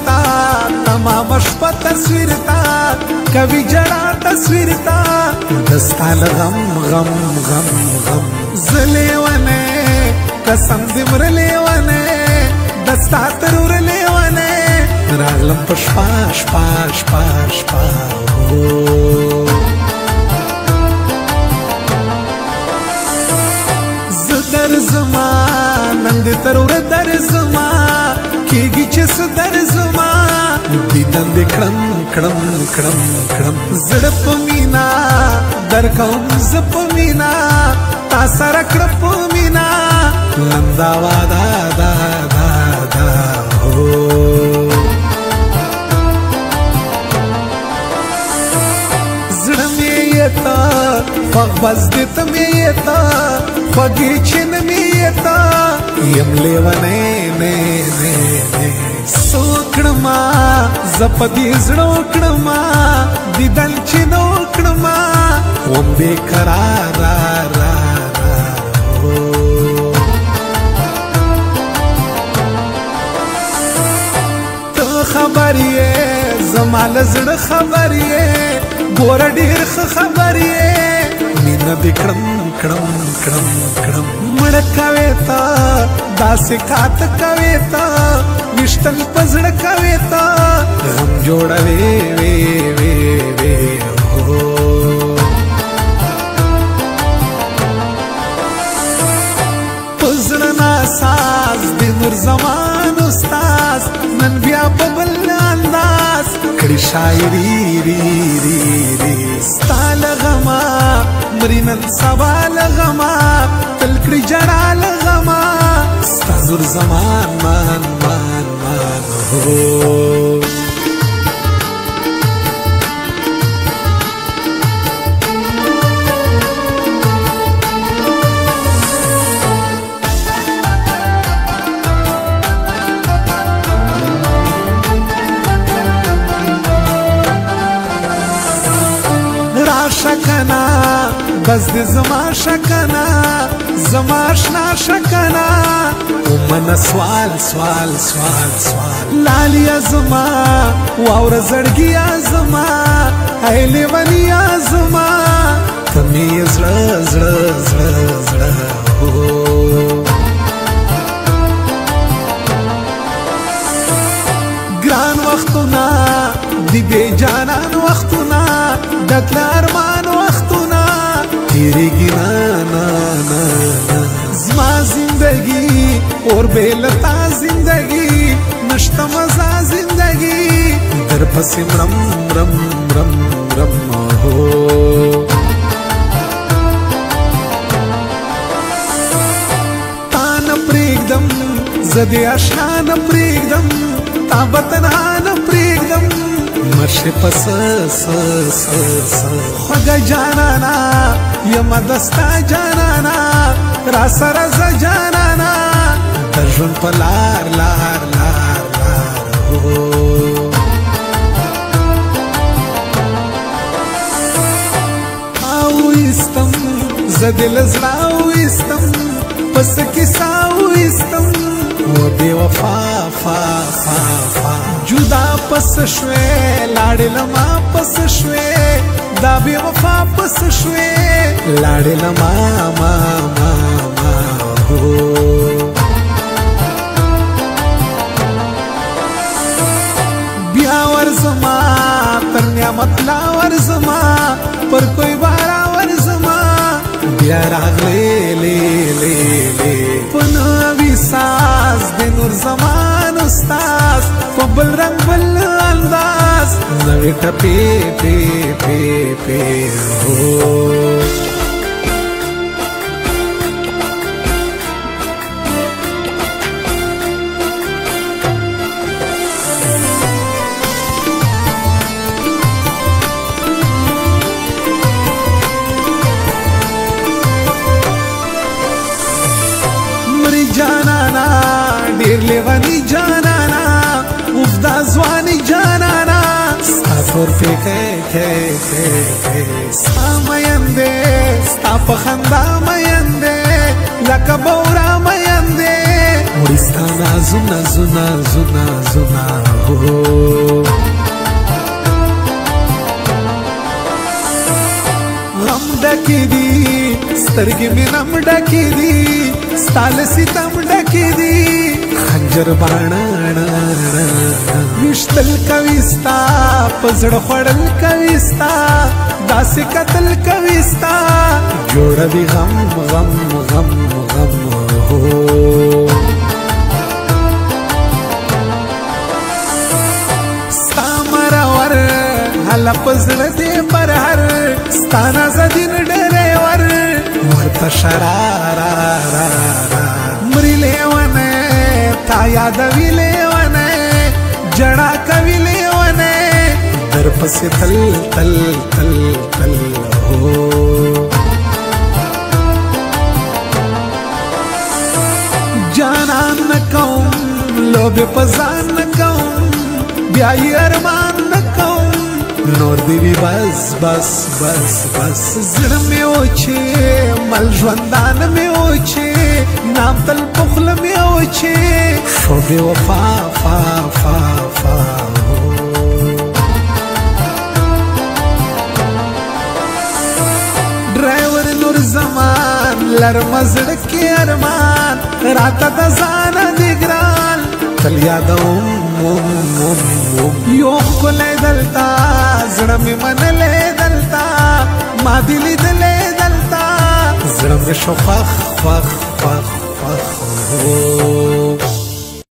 تا تمام شپه تصویر تا کوي جړا تصویر تا دستال غم غم غم غم زلیونه قسم دې مرلیونه دستا ترور لیونه راغلم پشپا شپا شپا شپا زدر زما نن دې ترور در زما کېږي چې صدر زما دیدن دې کړم کړم کړم کړم زړه په مینا درکوم زه په مینا تا سره کړه په مینا لندا وادا دا دا دا هو زړه مې یتا فق بس دې ته مې یتا خوږې چې نه مې یتا یم لیونه نه نه نه سوکړما زپدې زړه وکړما دیدن چې نو کړما وم بې قرار را را ته خبر یې زما له زړه خبر یې ګوره ډېر ښه خبر یې مینه دې کړم کړم کړم کړم مړه کوې ته داسې کاته کوې ته ویشتل په زړه کوې ته غم جوړوې وې وې وې هو په زړه ناساز د نور زمان استاز نن بیا په بل انداز کړي شاعري ری ری ری ستا له غمه مري نن سبا له غمه تل کړي جړا له غمه ستا نور زمان مان مان مان هو شکنا بس دې زما شکنا زما آشنا شکنا ومن سوال سوال سوال سوال لالیا زما واور زړګیا زما ایلی ونیا زما تمې زړه زړه زړه زړه هو ګران وختونه دی بے جانان وختونه دتل ارمان وختونه تیریږي نا نا نا زما زندگی اور بے لتا زندگی نشته مزه زندگی در پسې مرم رم رم رم هو تا نه پرېږدم زه دې اشنا نه پرېږدم تا به تنها نه پرېږدم مرشي پس خوږه جانانا یم دستا جانانا را سره زه جانانا د ژوند په لار لار لار لار هو اویستم زه دې له زړه اویستم پس کیسه اویستم و بے وفا فا فا فا جدا پس شوے لاڑے لما پس شوے دا بے وفا پس شوے لاڑے لما ما ما ما ہو بیا ورزما تر نعمت لا ورزما پر کوئی بارا ورزما بیا راغلے لے لے لے پنوی ساز د نور زمان استاز په بل رنگ بل انداز نوې ټپې پې پې پې هو جانانا ډیر لیوانی جانانا وفدا ځواني جانانا ستا تور پېکې ستا میندې ستا په خندا میندې لکه بورا میندې وړي ستا نازونه زونه زونه زونه غم ډکې دي سترګې مې نم ډکې دي ستا له ستم ډکې دي خنجر باڼه ویشتل کوي ستا په زړه خوړل کوي ستا داسې قتل کوي ستا جوړوي غم غم غم غم ستا مرور هله په زړه دې برهر ستا نازدین ډریور ورته شرارارارا مري لیونه تا یادوي لیونه جړا کوي لیونه در پسې تل تل تل تل جانان نکوم لوبې په ځان نکوم بیا یې ارمان نکوم نور دی وی بس بس بس بس زړه مې وچې مل ژوندان مې وچې نام تل پخله مې وچې شو بې وفا فا فا فا ډرایور نور زمان لرم زړه کې ارمان راته د ځانه دې ګران تل یادوم یو ښکلی دلته زړه مې منلی دلته ما دې لیدلی دلته زړه مې شو خوښ خوښ خوښ